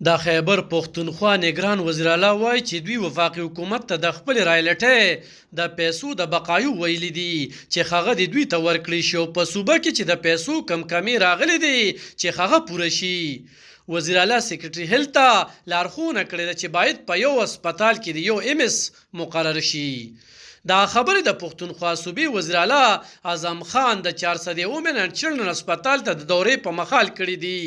د خیبر پښتونخوا نگران وزیر اعلی وایي چې دوی وفاقي حکومت ته د خپل رایلټۍ د پیسو د بقایو ویلي دي چې هغه د دوی ته ورکړي شي او په صوبه کې چې د پیسو کمې راغلي دي چې هغه پوره شي. وزیر اعلی سیکرټري هیلث ته لارښوونه کړې ده چې باید په یو هسپتال کې د یو MS مقرر شي. دا خبرې د پښتونخوا صوبې وزیر اعلی اعظم خان د 400 وومن اینډ چلډرن هسپتال ته د دورې په مخال کړي دي.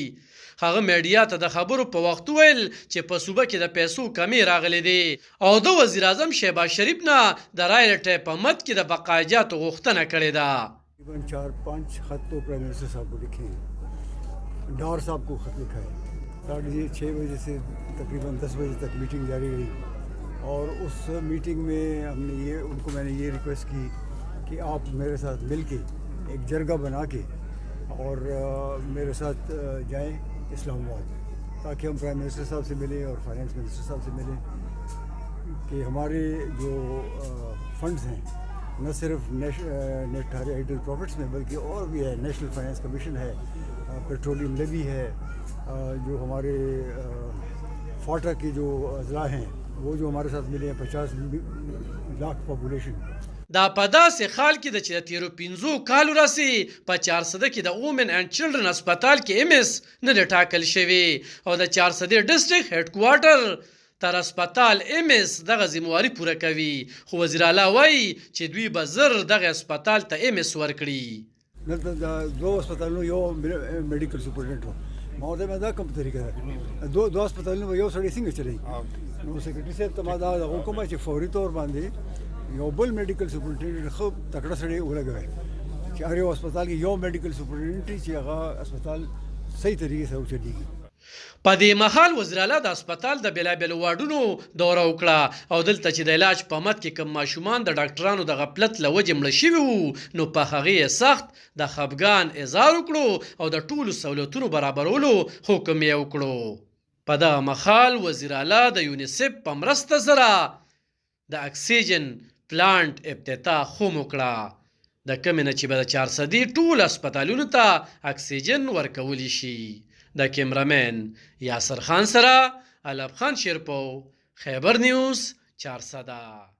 هغه میډیا ته د خبرو په وخت ویل چې په صوبه کې د پیسو کمی راغلي دي او د وزیر اعظم شهباز شریف نه د رایلټۍ په مد کې د بقایجاتو غوښتنه کړې ده. تقریباً 4-5 خط तो prime minister साहब को लिखे हैं, डार साहब को खत लिखा है. 6:30 बजे से तकरीबन 10 बजे तक मीटिंग जारी रही और उस मीटिंग में मैंने ये रिक्वेस्ट की कि आप मेरे साथ मिल के एक जरगा बना के और मेरे साथ जाएं इस्लामाबाद, ताकि हम प्राइम मिनिस्टर साहब से मिलें और फाइनेंस मिनिस्टर साहब से मिलें कि हमारे जो फंड्स हैं न सिर्फ नेट हाइडल प्रॉफिट्स में बल्कि और भी है. नेशनल फाइनेंस कमीशन है, पेट्रोलियम लेवी है, जो हमारे फाटा के जो अजला हैं वो जो हमारे साथ मिले हैं 50 लाख पॉपुलेशन. دا په داسې حال کې ده چې د تیرو 5 کالو راسي په 400 کې د وومن اینډ چلډرن هسپتال کې MS نه دی ټاکل شوی او د 400 ډسټریکټ هډ کوارټر تر هسپتال MS دغه ذمہواري پوره کوي. خو وزیر اعلی وایي چې دوی به زر دغه هسپتال ته MS ورکړي. دلته د دوه هسپتالونو یو میډیکل سپورټنټ و. ما ورته دا کوم طریقه ده دوه هسپتالونو یو سړی څنګه چلایي. نو سیکرټري صاحب ته ما دا حکم چې فوري طور باندې یو بل میډیکل سپورټنټ خو تکړه سړی ولګوي چې هر یو هسپتال کې یو میډیکل سپورټنټ چې هغه هسپتال صحیح طریقې سره وچلېږي. په دې مهال وزیر اعلی د هسپتال د بېلابېلو واډونو دوره وکړه او دلته چې د علاج په مد کې کوم ماشومان د ډاکټرانو د غفلت له وجې مړه شوي وو نو په هغې یې سخت د خفګان اظهار وکړو او د ټولو سهولتونو برابرولو حکم یې وکړو. په دغه مهال وزیر اعلی د یونیسف په مرسته سره د اکسیجن پلانټ افتتاح هم وکړه، د کومې نه چې به د 400 ټول هسپتالونو ته اکسیجن ورکولی شي. د کیمرامین یاسر خان سره علب خان شیرپو، خیبر نیوز 400.